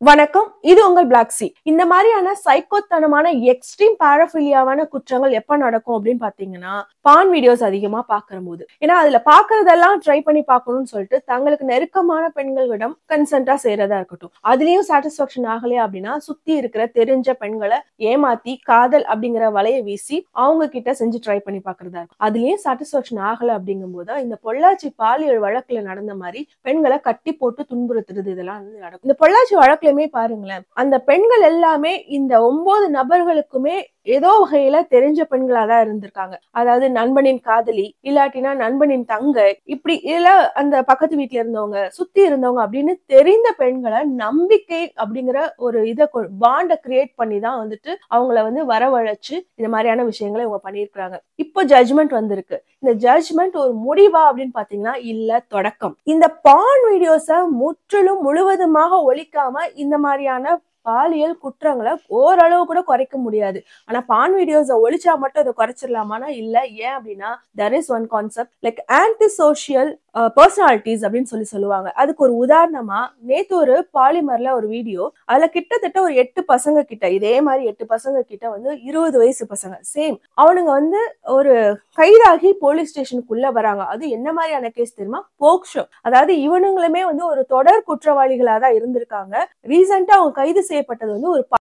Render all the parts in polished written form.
வணக்கம். இது உங்கள் பிளாக் சி. இந்த மாதிரியான சைக்கோத்தனமான எக்ஸ்ட்ரீம் பாராஃபிலியாவான குற்றங்கள் எப்ப நடக்கும் அப்படின்னு பாத்தீங்கன்னா, பான் வீடியோஸ் அதிகமா பாக்கும்போது. ஏன்னா அதுல பாக்குறதெல்லாம் ட்ரை பண்ணி பார்க்கணும்னு சொல்லிட்டு தங்களுக்கு நெருக்கமான பெண்களிடம் கன்சென்ட்டா செய்யறதா இருக்கட்டும். அதுலயும் சாட்டிஸ்பாக்சன் ஆகலையா அப்படின்னா சுத்தி இருக்கிற தெரிஞ்ச பெண்களை ஏமாத்தி காதல் அப்படிங்கிற வலைய வீசி அவங்க கிட்ட செஞ்சு ட்ரை பண்ணி பாக்குறதா இருக்கும். அதுலயும் சாட்டிஸ்பாக்சன் ஆகல அப்படிங்கும் போது இந்த பொள்ளாச்சி பாலியல் வழக்குல நடந்த மாதிரி பெண்களை கட்டி போட்டு துன்புறுத்துறது இதெல்லாம் வந்து நடக்கும். இந்த பொள்ளாச்சி வழக்கு பாருங்களேன், அந்த பெண்கள் எல்லாமே இந்த 9 நபர்களுக்குமே ஏதோ வகையில தெரிஞ்ச பெண்களா தான் இருந்திருக்காங்க. அதாவது நண்பனின் காதலி, இல்லாட்டினா நண்பனின் தங்கை, இப்படி இல்ல அந்த பக்கத்து வீட்டுல இருந்தவங்க, சுத்தி இருந்தவங்க அப்படின்னு தெரிந்த பெண்களை நம்பிக்கை அப்படிங்கிற ஒரு பாண்ட கிரியேட் பண்ணி தான் வந்துட்டு அவங்கள வந்து வரவழைச்சு இந்த மாதிரியான விஷயங்களை இவங்க பண்ணியிருக்கிறாங்க. இப்போ ஜட்ஜ்மெண்ட் வந்திருக்கு. இந்த ஜட்ஜ்மெண்ட் ஒரு முடிவா அப்படின்னு பாத்தீங்கன்னா இல்ல, தொடக்கம். இந்த பான் வீடியோஸ முற்றிலும் முழுவதுமாக ஒழிக்காம இந்த மாதிரியான பாலியல் குற்றங்களை ஓரளவு கூட குறைக்க முடியாது. ஆனா பான் வீடியோஸை ஒழிச்சா மட்டும் அதை குறைச்சிடலாமானா இல்ல. ஏன் அப்படின்னா there is one concept like anti-social personalities அப்படின்னு சொல்லுவாங்க. அதுக்கு ஒரு உதாரணமா நேத்து ஒரு பாலிமர்ல ஒரு வீடியோ, அதுல கிட்டத்தட்ட ஒரு 8 பசங்க கிட்ட, இதே மாதிரி 8 பசங்க கிட்ட வந்து 20 வயசு பசங்க சேம், அவனுங்க வந்து ஒரு கைதாகி போலீஸ் ஸ்டேஷனுக்குள்ள வராங்க. அது என்ன மாதிரியான கேஸ் தெரியுமா? போக்சோ. அதாவது இவனுங்களுமே வந்து ஒரு தொடர் குற்றவாளிகளா தான் இருந்திருக்காங்க. ரீசெண்டா அவங்க கைது செய்யப்பட்டது வந்து ஒரு 16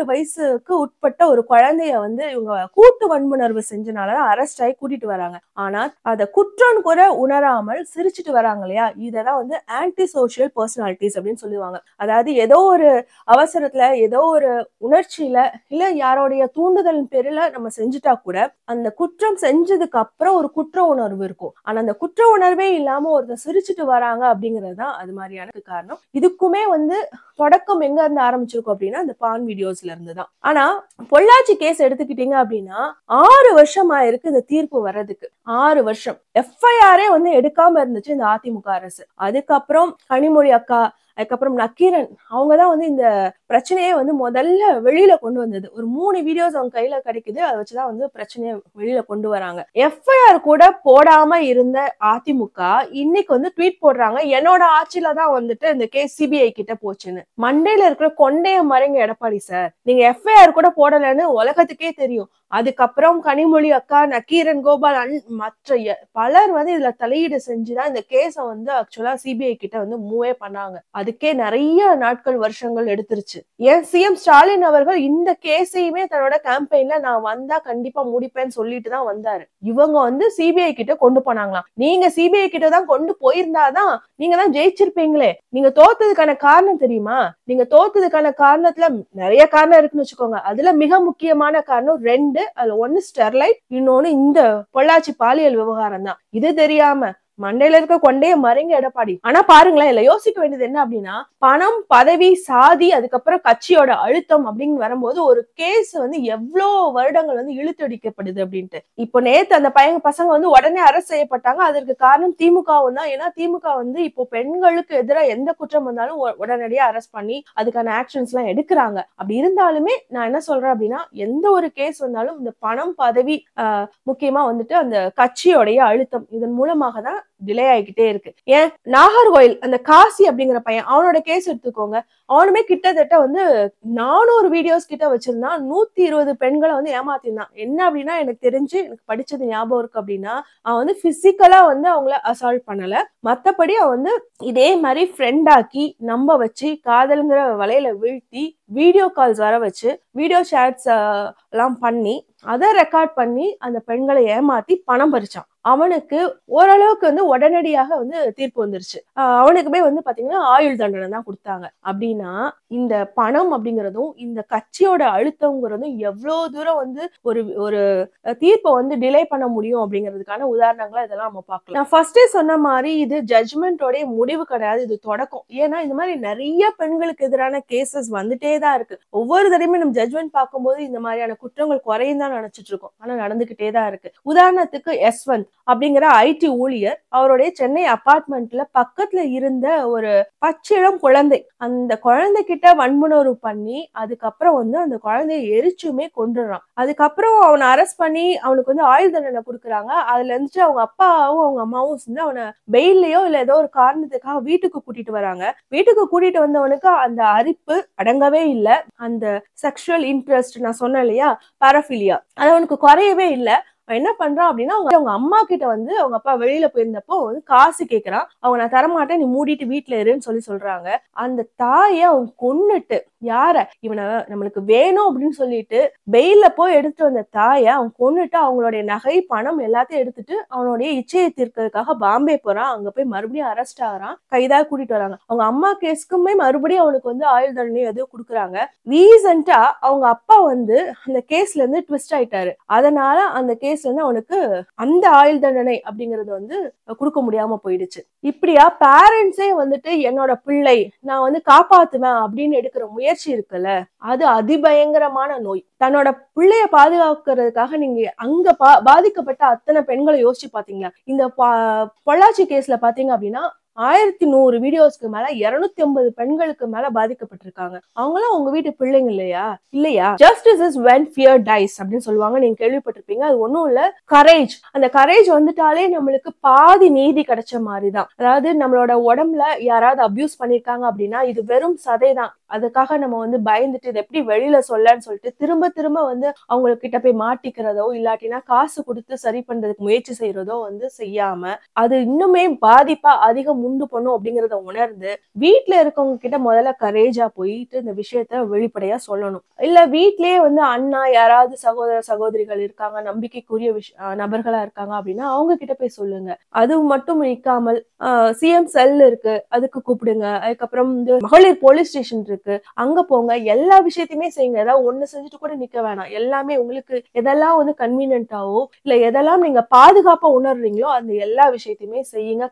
வயசுக்கு உட்பட்ட ஒரு குழந்தைய வந்து இவங்க கூட்டு வன்புணர்வு செஞ்சனாலதான் அரெஸ்ட் ஆகி கூட்டிட்டு வராங்க. ஆனா அத குற்றம் கூட உணராமல் சிரிச்சுட்டு வராங்க இல்லையா, இததான் வந்து ஆன்டி சோசியல் பர்சனாலிட்டிஸ் அப்படின்னு சொல்லுவாங்க. அதாவது ஏதோ ஒரு அவசரத்துல, ஏதோ ஒரு உணர்ச்சியில, இல்ல யாரோடைய தூண்டுதலின் பேரில நம்ம செஞ்சுட்டா கூட அந்த குற்றம் செஞ்சதுக்கு அப்புறம் ஒரு குற்ற உணர்வு இருக்கும். ஆனா அந்த குற்ற உணர்வே இல்லாம ஒருத்தர் சிரிச்சுட்டு வராங்க அப்படிங்கறதுதான் அது மாதிரியான காரணம். இதுக்குமே வந்து தொடக்கம் எங்க இருந்து ஆரம்பிச்சிருக்கும் அப்படின்னா இந்த பான் வீடியோஸ்ல இருந்துதான். ஆனா பொள்ளாச்சி கேஸ் எடுத்துக்கிட்டீங்க அப்படின்னா 6 வருஷம் ஆயிருக்கு இந்த தீர்ப்பு வர்றதுக்கு. 6 வருஷம் எஃப்ஐஆரே வந்து எடுக்காம இருந்துச்சு இந்த அதிமுக அரசு. அதுக்கப்புறம் கனிமொழி அக்கா, அதுக்கப்புறம் நக்கீரன், அவங்கதான் வந்து இந்த பிரச்சனையே வந்து முதல்ல வெளியில கொண்டு வந்தது. ஒரு 3 வீடியோஸ் அவங்க கையில கிடைக்குது, அதை வச்சுதான் வந்து பிரச்சனையை வெளியில கொண்டு வராங்க. எஃப்ஐஆர் கூட போடாம இருந்த அதிமுக இன்னைக்கு வந்து ட்வீட் போடுறாங்க, என்னோட ஆட்சியில தான் வந்துட்டு இந்த கேஸ் சிபிஐ கிட்ட போச்சுன்னு. மண்டையில இருக்கிற கொண்டைய மறைங்க எடப்பாடி சார், நீங்க எஃப்ஐஆர் கூட போடலன்னு உலகத்துக்கே தெரியும். அதுக்கப்புறம் கனிமொழி அக்கா, நக்கீரன், கோபால், மற்ற பலர் வந்து இதுல தலையீடு செஞ்சுதான் இந்த கேஸ வந்து ஆக்சுவலா சிபிஐ கிட்ட வந்து மூவே பண்ணாங்க. அதுக்கே நிறைய நாட்கள், வருஷங்கள் எடுத்துருச்சு. ஏன் சிஎம் ஸ்டாலின் அவர்கள் இந்த கேஸையுமே தன்னோட கேம்பெயின்ல நான் வந்தா கண்டிப்பா முடிப்பேன்னு சொல்லிட்டு தான் வந்தாரு. இவங்க வந்து சிபிஐ கிட்ட கொண்டு போனாங்களாம். நீங்க சிபிஐ கிட்ட தான் கொண்டு போயிருந்தாதான் நீங்க தான் ஜெயிச்சிருப்பீங்களே. நீங்க தோத்ததுக்கான காரணம் தெரியுமா? நீங்க தோத்ததுக்கான காரணத்துல நிறைய காரணம் இருக்குன்னு வச்சுக்கோங்க. அதுல மிக முக்கியமான காரணம் 2. அதுல 1 ஸ்டெர்லைட், இன்னொன்னு இந்த பொள்ளாச்சி பாலியல் விவகாரம் தான். இது தெரியாம மண்டையில இருக்க கொண்டைய மறைங்க எடப்பாடி. ஆனா பாருங்களேன், இல்ல யோசிக்க வேண்டியது என்ன அப்படின்னா, பணம், பதவி, சாதி, அதுக்கப்புறம் கட்சியோட அழுத்தம் அப்படின்னு வரும்போது ஒரு கேஸ் வந்து எவ்வளவு வருடங்கள் வந்து இழுத்தடிக்கப்படுது அப்படின்ட்டு. இப்போ நேத்து அந்த பசங்க வந்து உடனே அரெஸ்ட் செய்யப்பட்டாங்க. அதற்கு காரணம் திமுகவும் தான். ஏன்னா திமுக வந்து இப்போ பெண்களுக்கு எதிராக எந்த குற்றம் வந்தாலும் உடனடியா அரெஸ்ட் பண்ணி அதுக்கான ஆக்ஷன்ஸ் எல்லாம் எடுக்கிறாங்க. அப்படி இருந்தாலுமே நான் என்ன சொல்றேன் அப்படின்னா, எந்த ஒரு கேஸ் வந்தாலும் இந்த பணம், பதவி, முக்கியமா வந்துட்டு அந்த கட்சியோடைய அழுத்தம், இதன் மூலமாக தான் டிலே ஆகிக்கிட்டே இருக்கு. ஏன் நாகர்கோயில் அந்த காசி அப்படிங்கிற பையன், அவனோட கேஸ் எடுத்துக்கோங்க. அவனுமே கிட்டத்தட்ட வந்து 400 வீடியோஸ் கிட்ட வச்சிருந்தான். 120 பெண்களை வந்து ஏமாத்திருந்தான். என்ன அப்படின்னா, எனக்கு தெரிஞ்சு, எனக்கு படிச்சது ஞாபகம் இருக்கு அப்படின்னா, அவன் வந்து பிசிக்கலா வந்து அவங்கள அசால்ட் பண்ணல. மத்தபடி அவன் வந்து இதே மாதிரி ஃப்ரெண்ட் ஆக்கி நம்ப வச்சு காதல்ங்கிற வலையில வீழ்த்தி வீடியோ கால்ஸ் வர வச்சு வீடியோ சேட்ஸ் எல்லாம் பண்ணி அதை ரெக்கார்ட் பண்ணி அந்த பெண்களை ஏமாத்தி பணம் பறிச்சான். அவனுக்கு ஓரளவுக்கு வந்து உடனடியாக வந்து தீர்ப்பு வந்துருச்சு. அவனுக்குமே வந்து பாத்தீங்கன்னா ஆயுள் தண்டனை தான் கொடுத்தாங்க. அப்படின்னா இந்த பணம் அப்படிங்கிறதும் இந்த கட்சியோட அழுத்தம்ங்கிறதும் எவ்வளவு தூரம் வந்து ஒரு தீர்ப்பை வந்து டிலே பண்ண முடியும் அப்படிங்கிறதுக்கான உதாரணங்களா இதெல்லாம் நம்ம பார்க்கலாம். நான் ஃபர்ஸ்டே சொன்ன மாதிரி இது ஜட்ஜ்மெண்டோடைய முடிவு கிடையாது, இது தொடக்கம். ஏன்னா இந்த மாதிரி நிறைய பெண்களுக்கு எதிரான கேசஸ் வந்துட்டே தான் இருக்கு. ஒவ்வொரு தடவையுமே நம்ம ஜட்ஜ்மெண்ட் பார்க்கும்போது இந்த மாதிரியான குற்றங்கள் குறையும் தான் நினைச்சிட்டு இருக்கோம். ஆனா நடந்துகிட்டே தான் இருக்கு. உதாரணத்துக்கு யஸ்வந்த் அப்படிங்கிற ஐடி ஊழியர் அவருடைய சென்னை அபார்ட்மெண்ட்ல பக்கத்துல இருந்த ஒரு பச்சிளம் குழந்தை, அந்த குழந்தைகிட்ட வன்புணர்வு பண்ணி அதுக்கப்புறம் வந்து அந்த குழந்தைய எரிச்சுமே கொண்டுறான். அதுக்கப்புறம் அவனை அரெஸ்ட் பண்ணி அவனுக்கு வந்து ஆயுள் தண்டனை கொடுக்குறாங்க. அதுல இருந்துச்சு அவங்க அப்பாவும் அவங்க அம்மாவும் சேர்ந்து அவனை பெயிலையோ இல்ல ஏதோ ஒரு காரணத்துக்காக வீட்டுக்கு கூட்டிட்டு வராங்க. வீட்டுக்கு கூட்டிட்டு வந்தவனுக்கு அந்த அரிப்பு அடங்கவே இல்லை. அந்த செக்ஷுவல் இன்ட்ரெஸ்ட் நான் சொன்னேன் இல்லையா, பாராஃபிலியா, அது அவனுக்கு குறையவே இல்லை. என்ன பண்றான் அப்படின்னா அவங்க அம்மா கிட்ட வந்து அவங்க அப்பா வெளியில போயிருந்தப்போ வந்து காசு கேட்கறான். அவங்க நான் தரமாட்டேன், நீ மூடிட்டு வீட்டுல இருன்னு சொல்றாங்க. அந்த தாயை அவங்க கொன்னுட்டு, யார இவனை நம்மளுக்கு வேணும் அப்படின்னு சொல்லிட்டு பெயில போய் எடுத்துட்டு வந்த தாயை அவன் கொன்னுட்டு அவங்களுடைய நகை பணம் எல்லாத்தையும் எடுத்துட்டு அவனுடைய இச்சையை தீர்க்கிறதுக்காக பாம்பே போறான். அங்க போய் மறுபடியும் அரெஸ்ட் ஆகிறான். கைதாக கூட்டிட்டு வராங்க. அவங்க அம்மா கேஸ்க்குமே மறுபடியும் அவனுக்கு வந்து ஆயுள் தண்டனை எதுவும் கொடுக்குறாங்க. ரீசெண்டா அவங்க அப்பா வந்து அந்த கேஸ்ல இருந்து ட்விஸ்ட் ஆயிட்டாரு. அதனால அந்த கேஸ் வந்து அவனுக்கு அந்த ஆயுள் தண்டனை அப்படிங்கறது வந்து கொடுக்க முடியாம போயிடுச்சு. இப்படியா பேரண்ட்ஸே வந்துட்டு என்னோட பிள்ளை நான் வந்து காப்பாத்துவேன் அப்படின்னு எடுக்கிற முயற்சி இருக்குல்ல, அது அதிபயங்கரமான நோய். தன்னோட பிள்ளைய பாதுகாக்கிறதுக்காக நீங்க அங்க பாதிக்கப்பட்ட அத்தனை பெண்களை யோசிச்சு பாத்தீங்களா? இந்த பொள்ளாச்சி கேஸ்ல பாத்தீங்க அப்படின்னா 1100 வீடியோஸ்க்கு மேல 250 பெண்களுக்கு மேல பாதிக்கப்பட்டிருக்காங்க. அவங்களாம் உங்க வீட்டு பிள்ளைங்க இல்லையா? Justice is when fear dies அப்படின்னு சொல்லுவாங்க. நீங்க கேள்விப்பட்டிருப்பீங்க. அது ஒண்ணும் இல்ல, கரேஜ். அந்த கரேஜ் வந்துட்டாலே நம்மளுக்கு பாதி நீதி கிடைச்ச மாதிரிதான். அதாவது நம்மளோட உடம்புல யாராவது அபியூஸ் பண்ணிருக்காங்க அப்படின்னா இது வெறும் சதைதான். அதுக்காக நம்ம வந்து பயந்துட்டு இதை எப்படி வெளியில சொல்லன்னு சொல்லிட்டு திரும்ப திரும்ப வந்து அவங்க கிட்ட போய் மாட்டிக்கிறதோ இல்லாட்டினா காசு கொடுத்து சரி பண்றதுக்கு முயற்சி செய்யறதோ வந்து செய்யாம அது இன்னுமே பாதிப்பா அதிகம் உண்டு பண்ணும் அப்படிங்கறத உணர்ந்து வீட்டுல இருக்கவங்க கிட்ட முதல்ல கரேஜா போயிட்டு இந்த விஷயத்த வெளிப்படையா சொல்லணும். இல்ல வீட்லயே வந்து அண்ணா யாராவது சகோதர சகோதரிகள் இருக்காங்க, நம்பிக்கைக்குரிய நபர்களா இருக்காங்க அப்படின்னா அவங்க கிட்ட போய் சொல்லுங்க. அது மட்டும் நிற்காமல் சிஎம் செல் இருக்கு, அதுக்கு கூப்பிடுங்க. அதுக்கப்புறம் வந்து மகளிர் போலீஸ் ஸ்டேஷன் இருக்கு, அங்க போங்க. எல்லா விஷயத்தையுமே செய்யுங்க. ஏதாவது ஒண்ணு செஞ்சுட்டு கூட நிக்க வேணாம். எல்லாமே உங்களுக்கு எதெல்லாம் வந்து கன்வீனியன்ட்டாவோ இல்ல எதெல்லாம் நீங்க பாதுகாப்பா உணர்றீங்களோ அந்த எல்லா விஷயத்தையுமே செய்யுங்க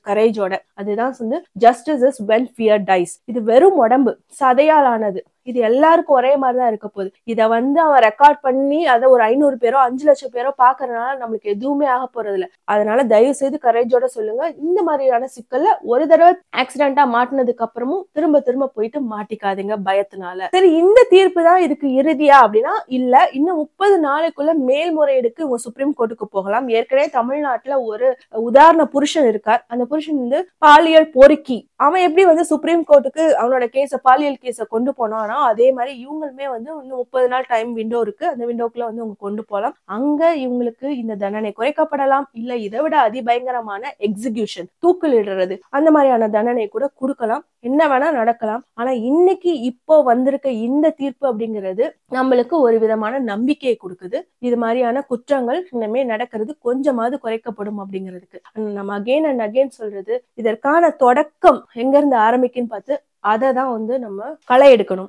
கரேஜோட. அதுதான் வந்து justice is when fear dies. இது வெறும் உடம்பு, சதையால் ஆனது. இது எல்லாருக்கும் ஒரே மாதிரிதான் இருக்க போகுது. இதை வந்து அவன் ரெக்கார்ட் பண்ணி அதை ஒரு 500 பேரோ 5 லட்சம் பேரோ பாக்குறதுனால நம்மளுக்கு எதுவுமே ஆக போறது இல்லை. அதனால தயவு செய்து கரேஜோட சொல்லுங்க. இந்த மாதிரியான சிக்கல்ல ஒரு தடவை ஆக்சிடென்டா மாட்டினதுக்கு அப்புறமும் திரும்ப திரும்ப போயிட்டு மாட்டிக்காதீங்க பயத்தினால. சரி, இந்த தீர்ப்பு தான் இதுக்கு இறுதியா அப்படின்னா இல்ல, இன்னும் 30 நாளைக்குள்ள மேல்முறையீடுக்கு இவங்க சுப்ரீம் கோர்ட்டுக்கு போகலாம். ஏற்கனவே தமிழ்நாட்டுல ஒரு உதாரண புருஷன் இருக்கார். அந்த புருஷன் வந்து பாலியல் பொறுக்கி, அவன் எப்படி வந்து சுப்ரீம் கோர்ட்டுக்கு அவனோட பாலியல் கேஸ கொண்டு போனானா அதே மாதிரி இவங்களுமே வந்து இன்னும் 30 நாள் டைம் விண்டோ இருக்கு. அந்த விண்டோக்குள்ள வந்து அவங்க கொண்டு போகலாம். அங்க இவங்களுக்கு இந்த தண்டனை குறைக்கப்படலாம். இல்ல இதை விட அதிபயங்கரமான எக்ஸிகியூஷன், தூக்கிலிடுறது, அந்த மாதிரியான தண்டனை கூட கொடுக்கலாம். என்ன வேணா நடக்கலாம். ஆனா இன்னைக்கு இப்போ வந்திருக்க இந்த தீர்ப்பு அப்படிங்கிறது நம்மளுக்கு ஒரு விதமான நம்பிக்கையை கொடுக்குது. இது மாதிரியான குற்றங்கள் இனிமே நடக்கிறது கொஞ்சமாவது குறைக்கப்படும் அப்படிங்கிறதுக்கு. நம்ம அகைன் அண்ட் அகைன் சொல்றது, இதற்கான தொடக்கம் எங்க இருந்து ஆரம்பிக்குன்னு பார்த்து அதை தான் வந்து நம்ம களை எடுக்கணும்.